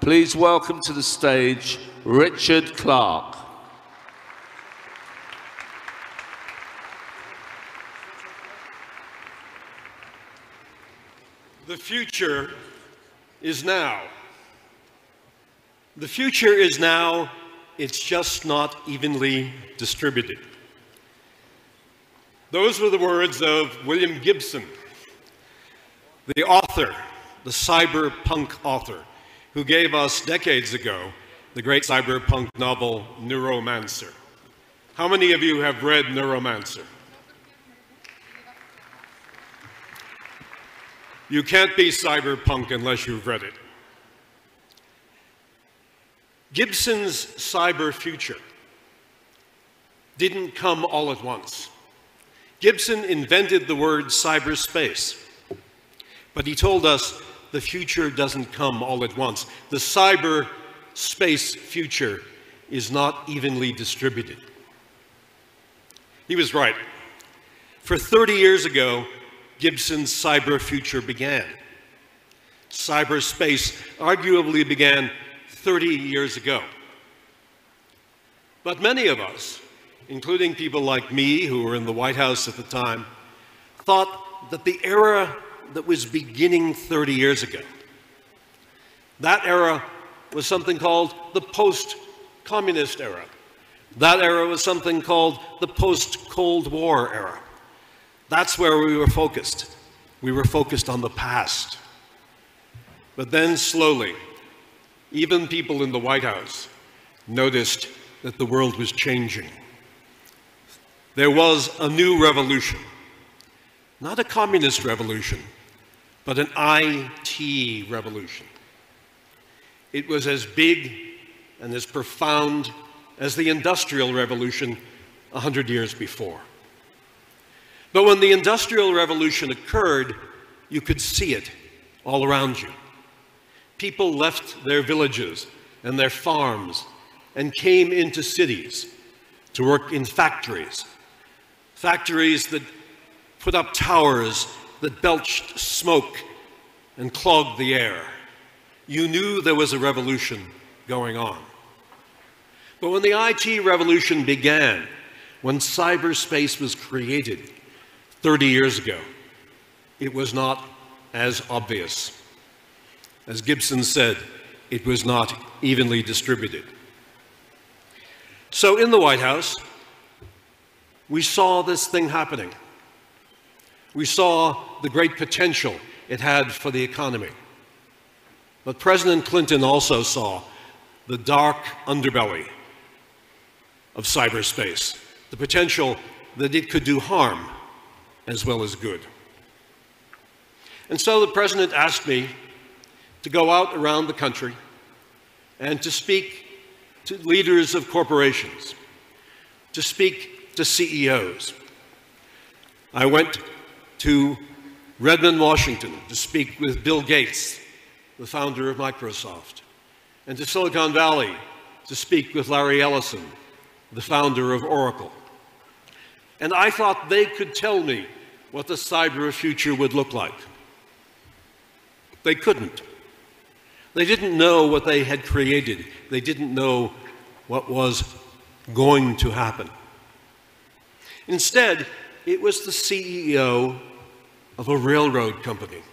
Please welcome to the stage Richard Clarke. The future is now. The future is now, it's just not evenly distributed. Those were the words of William Gibson, the author, the cyberpunk author, who gave us decades ago the great cyberpunk novel Neuromancer. How many of you have read Neuromancer? You can't be cyberpunk unless you've read it. Gibson's cyber future didn't come all at once. Gibson invented the word cyberspace, but he told us the future doesn't come all at once. The cyberspace future is not evenly distributed. He was right. For 30 years ago, Gibson's cyber future began. Cyberspace arguably began 30 years ago. But many of us, including people like me who were in the White House at the time, thought that the era that was beginning 30 years ago, that era was something called the post-communist era. That era was something called the post-Cold War era. That's where we were focused. We were focused on the past. But then slowly, even people in the White House noticed that the world was changing. There was a new revolution, not a communist revolution, but an IT revolution. It was as big and as profound as the Industrial Revolution 100 years before. But when the Industrial Revolution occurred, you could see it all around you. People left their villages and their farms and came into cities to work in factories. Factories that put up towers that belched smoke and clogged the air. You knew there was a revolution going on. But when the IT revolution began, when cyberspace was created 30 years ago, it was not as obvious. As Gibson said, it was not evenly distributed. So in the White House, we saw this thing happening. We saw the great potential it had for the economy. But President Clinton also saw the dark underbelly of cyberspace, the potential that it could do harm as well as good. And so the president asked me to go out around the country and to speak to leaders of corporations, to speak to CEOs. I went to Redmond, Washington, to speak with Bill Gates, the founder of Microsoft, and to Silicon Valley to speak with Larry Ellison, the founder of Oracle. And I thought they could tell me what the cyber future would look like. They couldn't. They didn't know what they had created. They didn't know what was going to happen. Instead, it was the CEO of a railroad company.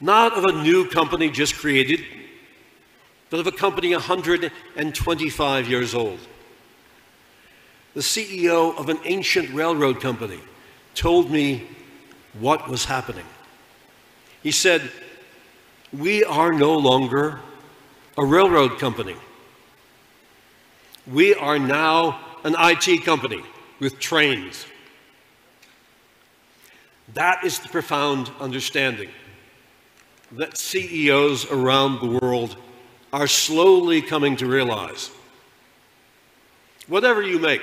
Not of a new company just created, but of a company 125 years old. The CEO of an ancient railroad company told me what was happening. He said, "We are no longer a railroad company. We are now an IT company with trains." That is the profound understanding that CEOs around the world are slowly coming to realize. Whatever you make,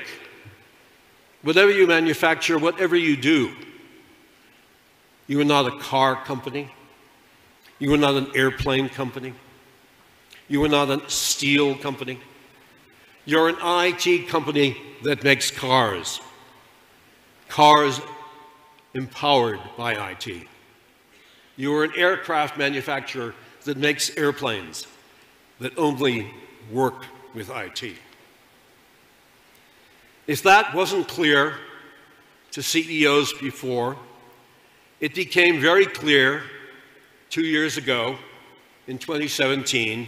whatever you manufacture, whatever you do, you are not a car company. You are not an airplane company. You are not a steel company. You're an IT company that makes cars. Cars empowered by IT. You are an aircraft manufacturer that makes airplanes. that only work with IT. If that wasn't clear to CEOs before, it became very clear 2 years ago in 2017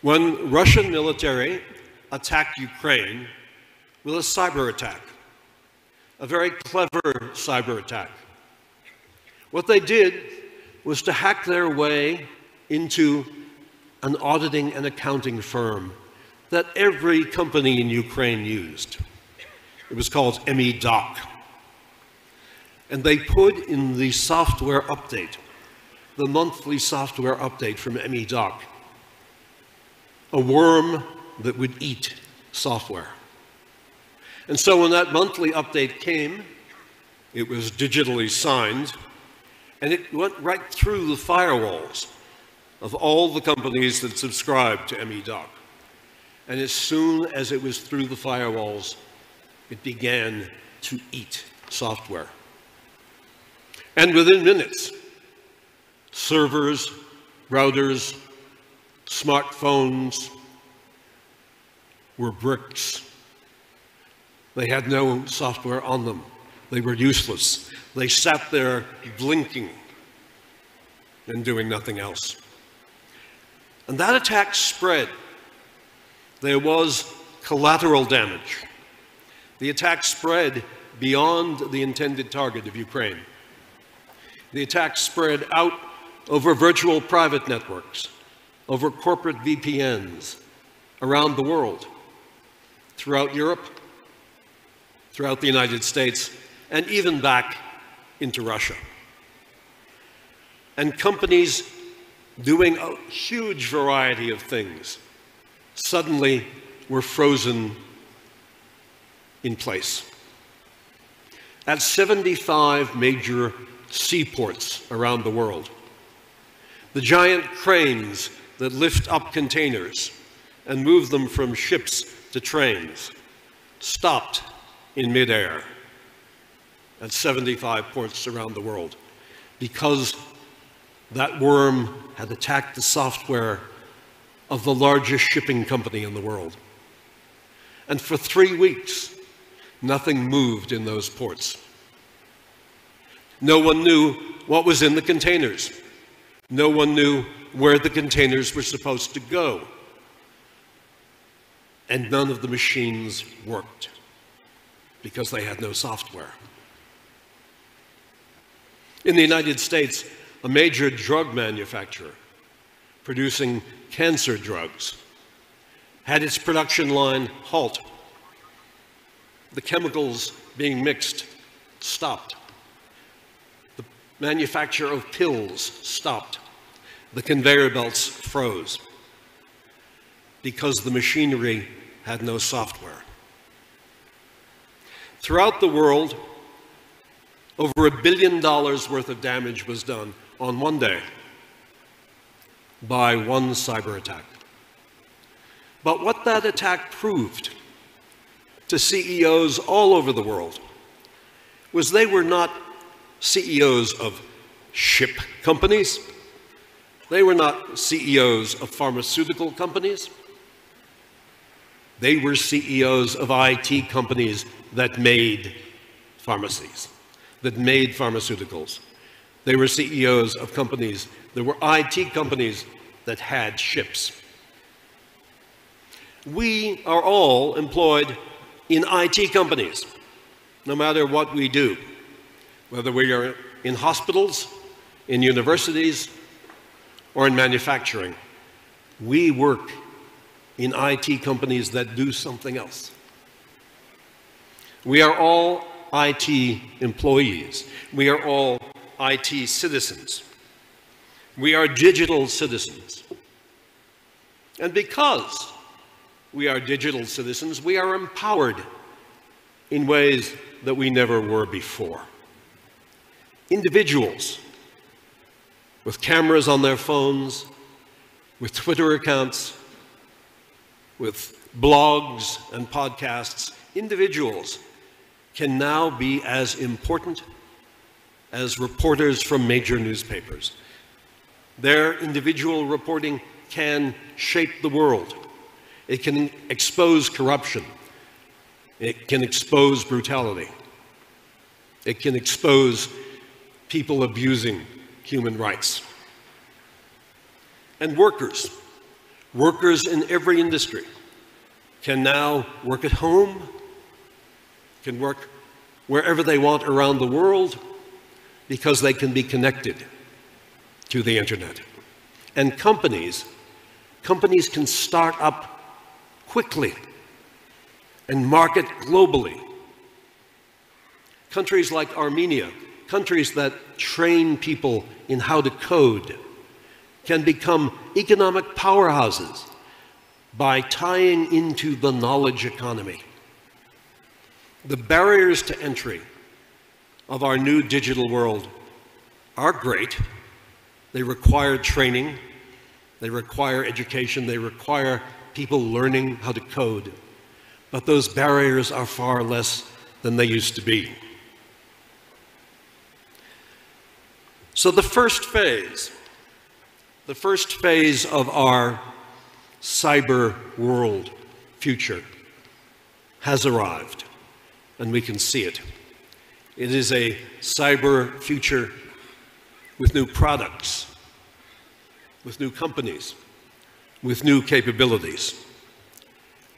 when Russian military attacked Ukraine with a cyber attack, a very clever cyber attack. What they did was to hack their way into an auditing and accounting firm that every company in Ukraine used. It was called MEDoc. And they put in the software update, the monthly software update from MEDoc, a worm that would eat software. And so when that monthly update came, it was digitally signed, and it went right through the firewalls of all the companies that subscribed to MEDoc. And as soon as it was through the firewalls, it began to eat software. And within minutes, servers, routers, smartphones were bricks. They had no software on them. They were useless. They sat there blinking and doing nothing else. And that attack spread. There was collateral damage. The attack spread beyond the intended target of Ukraine. The attack spread out over virtual private networks, over corporate VPNs around the world, throughout Europe, throughout the United States, and even back into Russia. And companies doing a huge variety of things suddenly were frozen in place. At 75 major seaports around the world, the giant cranes that lift up containers and move them from ships to trains stopped in midair at 75 ports around the world because that worm had attacked the software of the largest shipping company in the world. And for 3 weeks, nothing moved in those ports. No one knew what was in the containers. No one knew where the containers were supposed to go. And none of the machines worked because they had no software. In the United States, a major drug manufacturer producing cancer drugs had its production line halt. The chemicals being mixed stopped. The manufacture of pills stopped. The conveyor belts froze because the machinery had no software. Throughout the world, over $1 billion worth of damage was done on one day by one cyber attack. But what that attack proved to CEOs all over the world was they were not CEOs of ship companies. They were not CEOs of pharmaceutical companies. They were CEOs of IT companies that made pharmacies, that made pharmaceuticals. They were CEOs of companies that were IT companies that had ships. We are all employed in IT companies, no matter what we do, whether we are in hospitals, in universities, or in manufacturing. We work in IT companies that do something else. We are all IT employees. We are all IT citizens. We are digital citizens. And because we are digital citizens, we are empowered in ways that we never were before. Individuals with cameras on their phones, with Twitter accounts, with blogs and podcasts, individuals can now be as important as reporters from major newspapers. Their individual reporting can shape the world. It can expose corruption. It can expose brutality. It can expose people abusing human rights. And workers in every industry can now work at home, can work wherever they want around the world, because they can be connected to the internet. And companies can start up quickly and market globally. Countries like Armenia, countries that train people in how to code, can become economic powerhouses by tying into the knowledge economy. The barriers to entry of our new digital world are great. They require training, they require education, they require people learning how to code. But those barriers are far less than they used to be. So the first phase of our cyber world future has arrived, and we can see it. It is a cyber future with new products, with new companies, with new capabilities.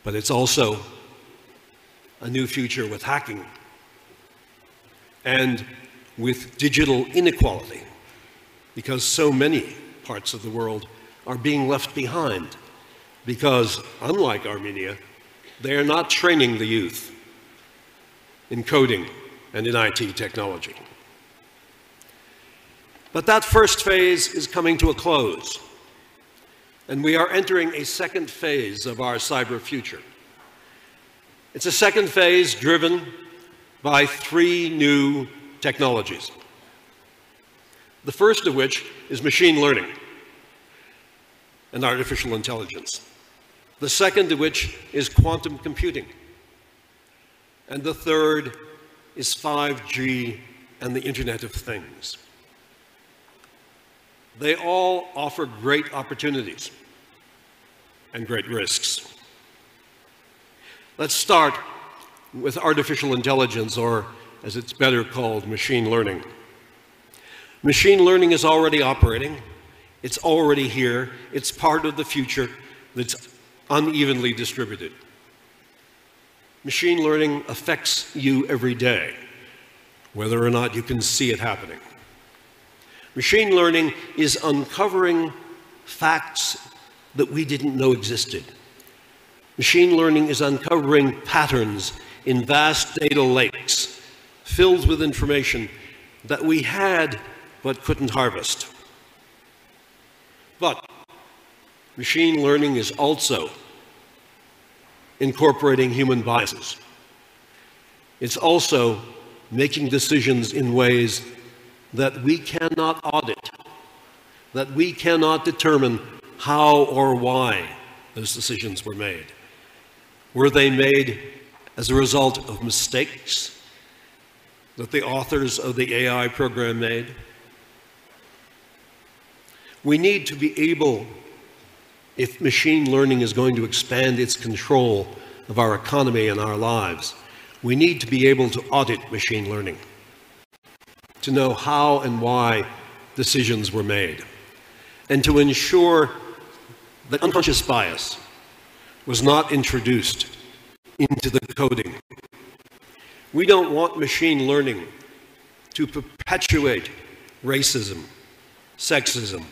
But it's also a new future with hacking and with digital inequality, because so many parts of the world are being left behind, because unlike Armenia, they are not training the youth in coding and in IT technology. But that first phase is coming to a close, and we are entering a second phase of our cyber future. It's a second phase driven by three new technologies. The first of which is machine learning and artificial intelligence. The second of which is quantum computing. And the third is 5G and the Internet of Things. They all offer great opportunities and great risks. Let's start with artificial intelligence, or as it's better called, machine learning. Machine learning is already operating. It's already here. It's part of the future that's unevenly distributed. Machine learning affects you every day, whether or not you can see it happening. Machine learning is uncovering facts that we didn't know existed. Machine learning is uncovering patterns in vast data lakes filled with information that we had but couldn't harvest. But machine learning is also incorporating human biases. It's also making decisions in ways that we cannot audit, that we cannot determine how or why those decisions were made. Were they made as a result of mistakes that the authors of the AI program made? We need to be able, if machine learning is going to expand its control of our economy and our lives, we need to be able to audit machine learning, to know how and why decisions were made, and to ensure that unconscious bias was not introduced into the coding. We don't want machine learning to perpetuate racism, sexism,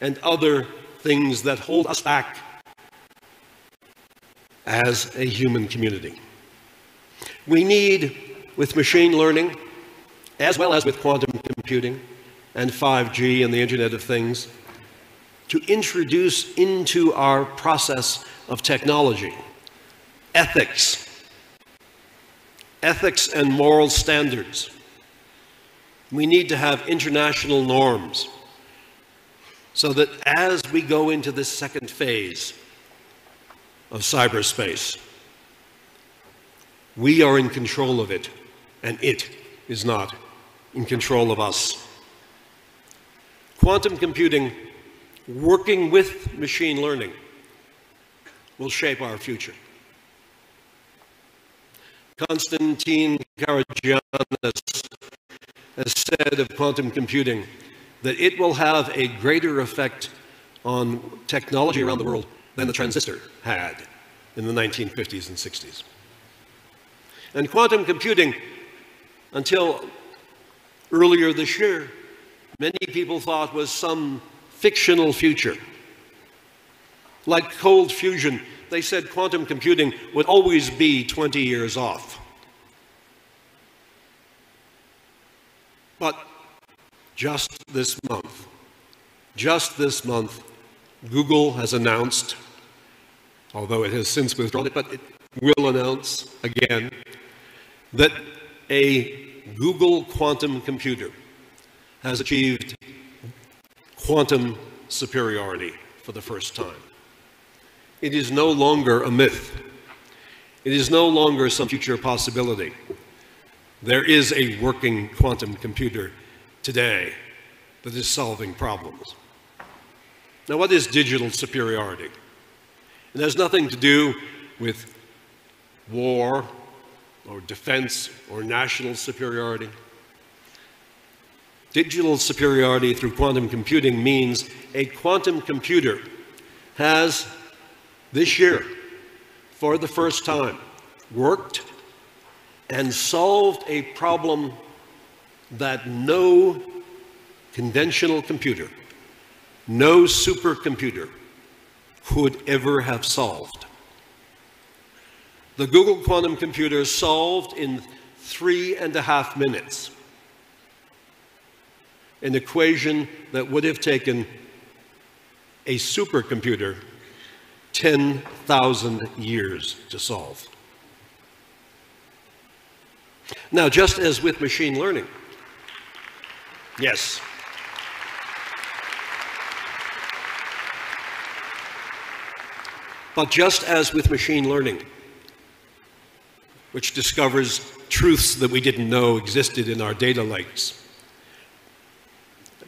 and other things that hold us back as a human community. We need, with machine learning, as well as with quantum computing and 5G and the Internet of Things, to introduce into our process of technology ethics and moral standards. We need to have international norms so that as we go into this second phase of cyberspace, we are in control of it, and it is not in control of us. Quantum computing working with machine learning will shape our future. Konstantin Karagiannis has said of quantum computing that it will have a greater effect on technology around the world than the transistor had in the 1950s and 60s. And quantum computing, until earlier this year, many people thought was some fictional future. Like cold fusion, they said quantum computing would always be 20 years off. But just this month, Google has announced, although it has since withdrawn it, but it will announce again, that a Google quantum computer has achieved quantum superiority for the first time. It is no longer a myth. It is no longer some future possibility. There is a working quantum computer today that is solving problems. Now, what is digital superiority? It has nothing to do with war or defense or national superiority. Digital superiority through quantum computing means a quantum computer has, this year, for the first time, worked and solved a problem that no conventional computer, no supercomputer could ever have solved. The Google quantum computer solved in 3.5 minutes an equation that would have taken a supercomputer 10,000 years to solve. Now, just as with machine learning, yes, but just as with machine learning, which discovers truths that we didn't know existed in our data lakes,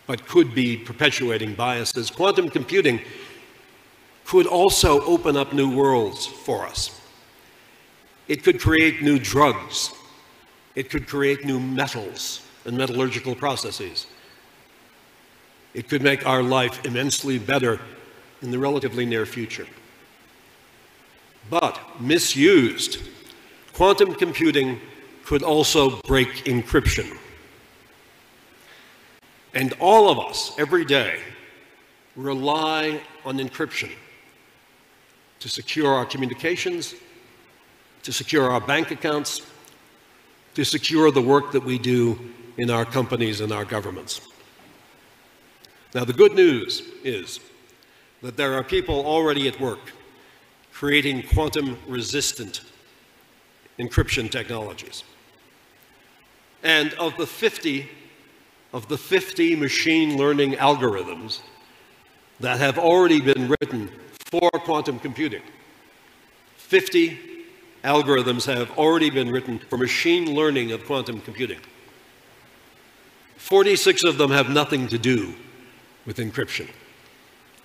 but could be perpetuating biases, quantum computing could also open up new worlds for us. It could create new drugs. It could create new metals and metallurgical processes. It could make our life immensely better in the relatively near future. But misused, quantum computing could also break encryption. And all of us, every day, rely on encryption to secure our communications, to secure our bank accounts, to secure the work that we do in our companies and our governments. Now, the good news is that there are people already at work creating quantum-resistant encryption technologies. And of the 50 machine learning algorithms that have already been written for quantum computing, 50 algorithms have already been written for machine learning of quantum computing. 46 of them have nothing to do with encryption.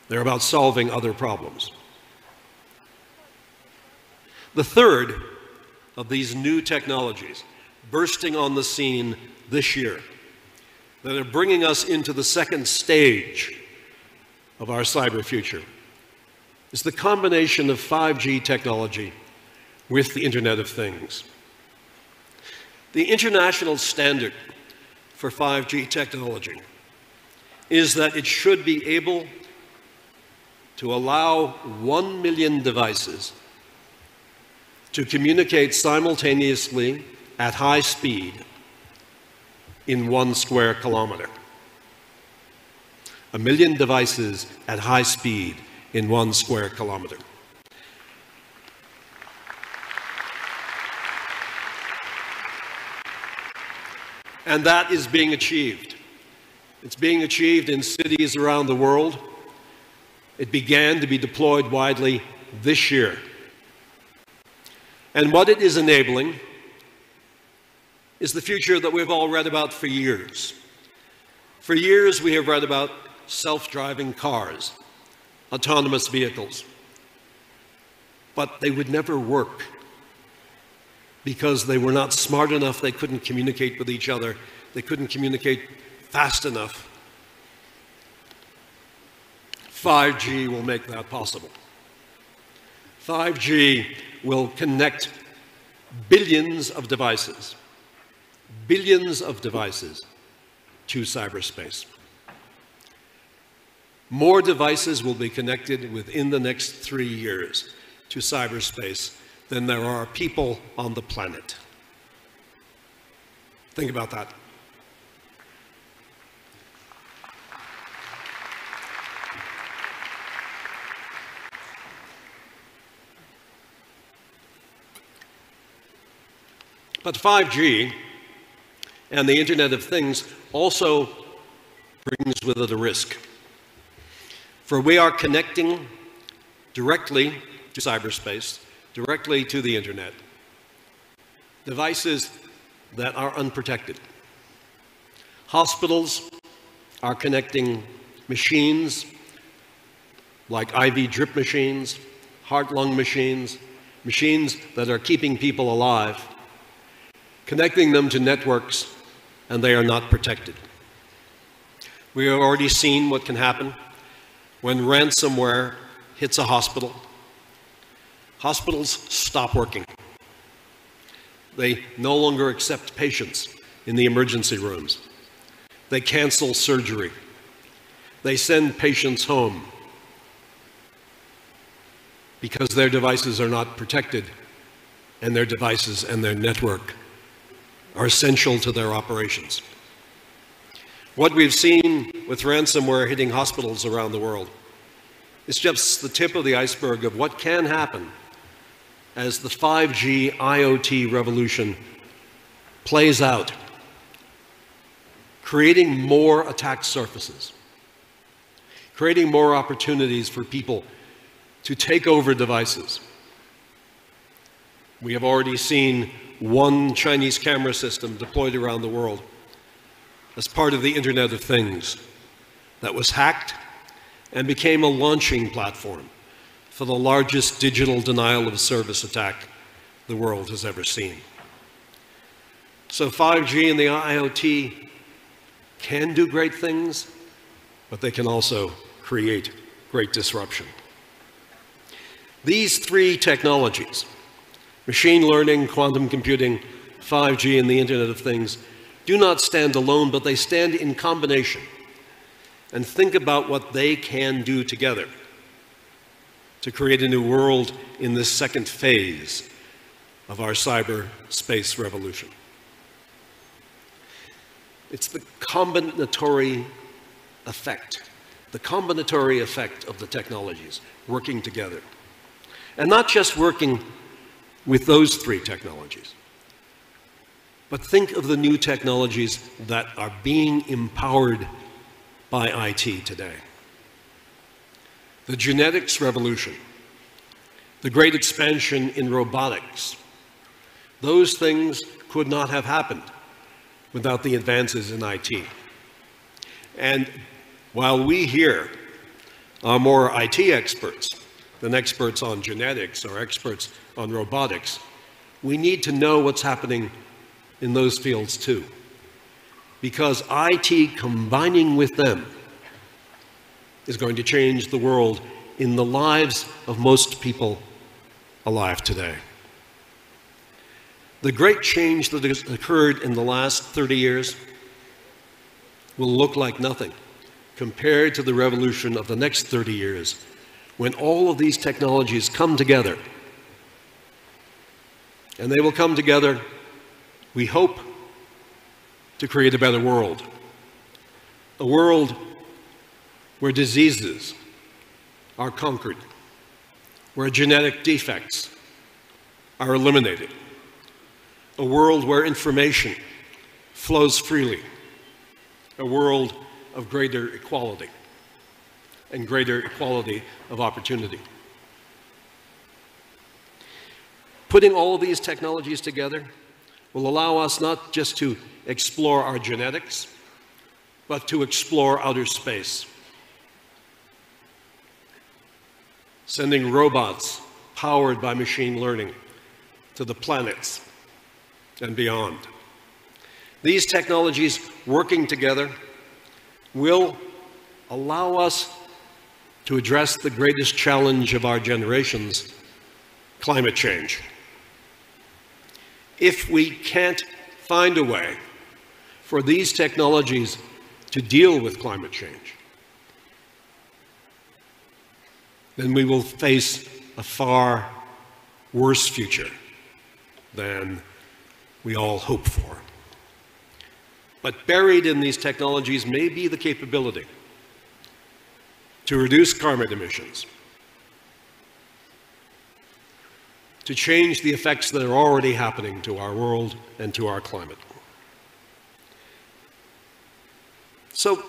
They're about solving other problems. The third of these new technologies bursting on the scene this year that are bringing us into the second stage of our cyber future is the combination of 5G technology with the Internet of Things. The international standard for 5G technology is that it should be able to allow 1 million devices to communicate simultaneously at high speed in 1 square kilometer. 1 million devices at high speed in 1 square kilometer. And that is being achieved. It's being achieved in cities around the world. It began to be deployed widely this year. And what it is enabling is the future that we've all read about for years. For years, we have read about self-driving cars autonomous vehicles. But they would never work because they were not smart enough, they couldn't communicate with each other, they couldn't communicate fast enough. 5G will make that possible. 5G will connect billions of devices to cyberspace. More devices will be connected within the next 3 years to cyberspace than there are people on the planet. Think about that. But 5G and the Internet of Things also brings with it a risk. For we are connecting directly to cyberspace, directly to the Internet, devices that are unprotected. Hospitals are connecting machines like IV drip machines, heart-lung machines, machines that are keeping people alive, connecting them to networks, and they are not protected. We have already seen what can happen when ransomware hits a hospital. Hospitals stop working. They no longer accept patients in the emergency rooms. They cancel surgery. They send patients home because their devices are not protected, and their devices and their network are essential to their operations. What we've seen with ransomware hitting hospitals around the world is just the tip of the iceberg of what can happen as the 5G IoT revolution plays out, creating more attack surfaces, creating more opportunities for people to take over devices. We have already seen one Chinese camera system deployed around the world as part of the Internet of Things that was hacked and became a launching platform for the largest digital denial of service attack the world has ever seen. So 5G and the IoT can do great things, but they can also create great disruption. These three technologies, machine learning, quantum computing, 5G, and the Internet of Things, do not stand alone, but they stand in combination. And think about what they can do together to create a new world in this second phase of our cyberspace revolution. It's the combinatory effect of the technologies working together. And not just working with those three technologies, but think of the new technologies that are being empowered by IT today. The genetics revolution, the great expansion in robotics, those things could not have happened without the advances in IT. And while we here are more IT experts than experts on genetics or experts on robotics, we need to know what's happening in those fields too. Because IT combining with them is going to change the world in the lives of most people alive today. The great change that has occurred in the last 30 years will look like nothing compared to the revolution of the next 30 years, when all of these technologies come together. And they will come together, we hope, to create a better world. A world where diseases are conquered, where genetic defects are eliminated. A world where information flows freely. A world of greater equality and greater equality of opportunity. Putting all of these technologies together will allow us not just to explore our genetics, but to explore outer space. sending robots powered by machine learning to the planets and beyond. These technologies working together will allow us to address the greatest challenge of our generations, climate change. If we can't find a way for these technologies to deal with climate change, then we will face a far worse future than we all hope for. But buried in these technologies may be the capability to reduce carbon emissions, to change the effects that are already happening to our world and to our climate. So,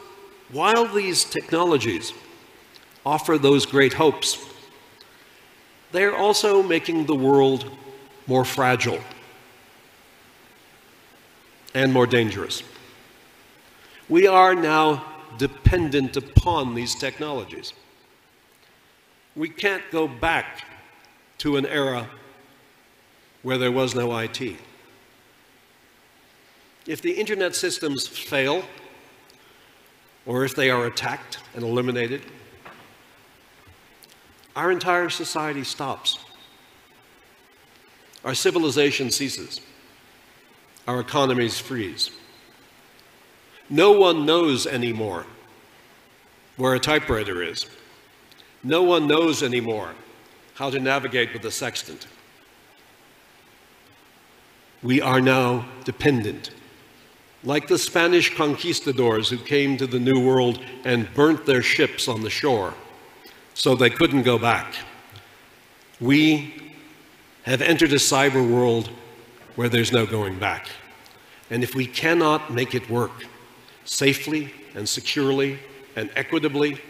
while these technologies offer those great hopes, they're also making the world more fragile and more dangerous. We are now dependent upon these technologies. We can't go back to an era where there was no IT. If the internet systems fail, or if they are attacked and eliminated, our entire society stops. Our civilization ceases. Our economies freeze. No one knows anymore where a typewriter is. No one knows anymore how to navigate with a sextant. We are now dependent. Like the Spanish conquistadors who came to the New World and burnt their ships on the shore so they couldn't go back. We have entered a cyber world where there's no going back. And if we cannot make it work safely and securely and equitably,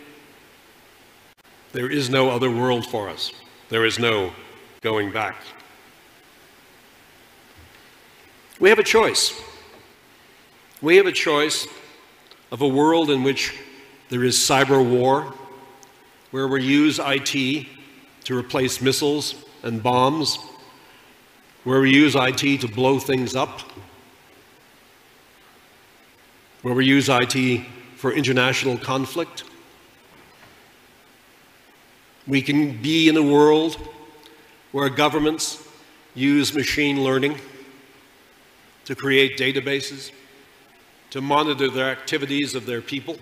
there is no other world for us. There is no going back. We have a choice. We have a choice of a world in which there is cyber war, where we use IT to replace missiles and bombs, where we use IT to blow things up, where we use IT for international conflict. We can be in a world where governments use machine learning to create databases, to monitor the activities of their people,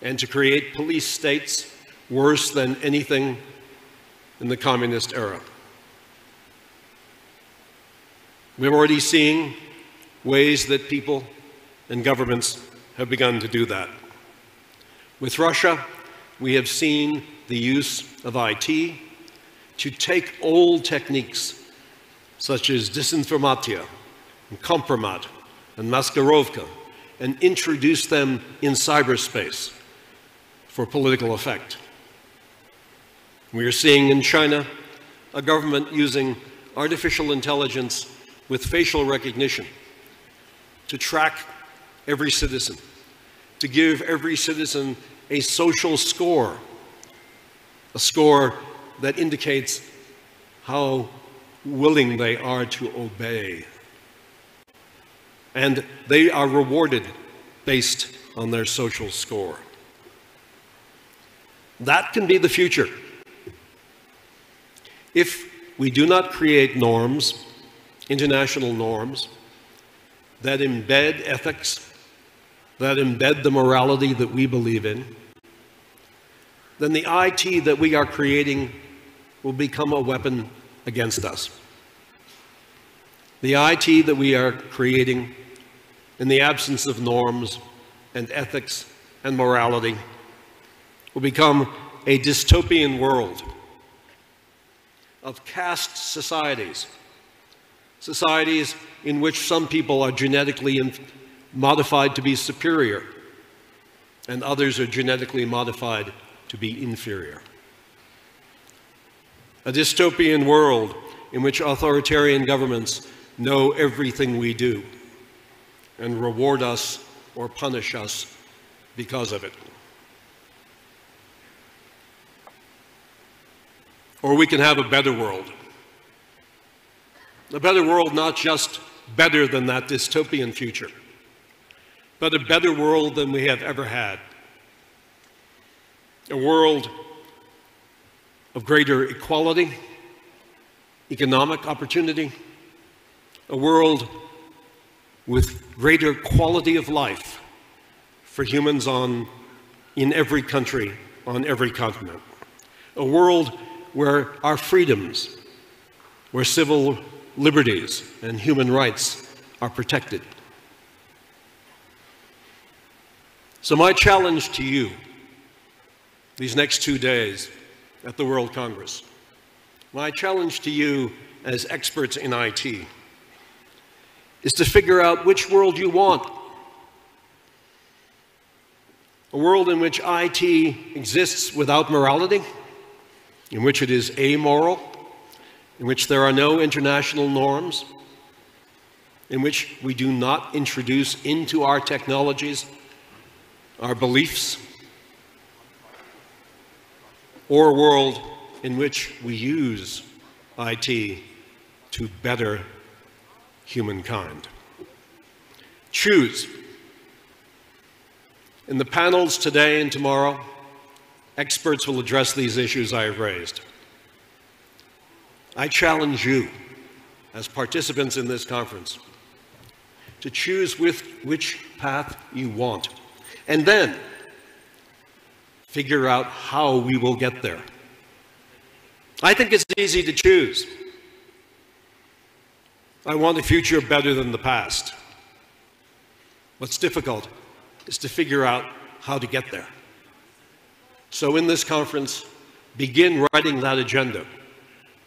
and to create police states worse than anything in the communist era. We're already seeing ways that people and governments have begun to do that. With Russia, we have seen the use of IT to take old techniques such as disinformatia, and kompromat, and maskirovka, and introduce them in cyberspace for political effect. We are seeing in China a government using artificial intelligence with facial recognition to track every citizen, to give every citizen a social score, a score that indicates how willing they are to obey. And they are rewarded based on their social score. That can be the future. If we do not create norms, international norms, that embed ethics, that embed the morality that we believe in, then the IT that we are creating will become a weapon against us. The IT that we are creating, in the absence of norms and ethics and morality, will become a dystopian world of caste societies, societies in which some people are genetically modified to be superior and others are genetically modified to be inferior. A dystopian world in which authoritarian governments know everything we do and reward us or punish us because of it. or we can have a better world. A better world, not just better than that dystopian future, but a better world than we have ever had. A world of greater equality, economic opportunity, a world with greater quality of life for humans in every country, on every continent. A world where our freedoms, where civil liberties and human rights are protected. So my challenge to you these next 2 days at the World Congress, my challenge to you as experts in IT is to figure out which world you want. A world in which IT exists without morality, in which it is amoral, in which there are no international norms, in which we do not introduce into our technologies our beliefs, or a world in which we use IT to better humankind. Choose. In the panels today and tomorrow, experts will address these issues I have raised. I challenge you, as participants in this conference, to choose which path you want, and then figure out how we will get there. I think it's easy to choose. I want a future better than the past. What's difficult is to figure out how to get there. So in this conference, begin writing that agenda,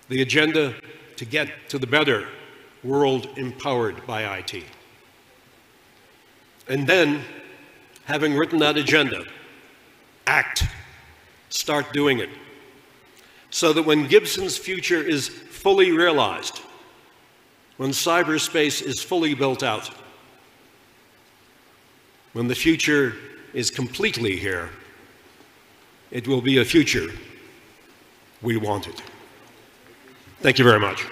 the agenda to get to the better world empowered by IT. And then, having written that agenda, act, start doing it, so that when Gibson's future is fully realized, when cyberspace is fully built out, when the future is completely here, it will be a future we wanted. Thank you very much.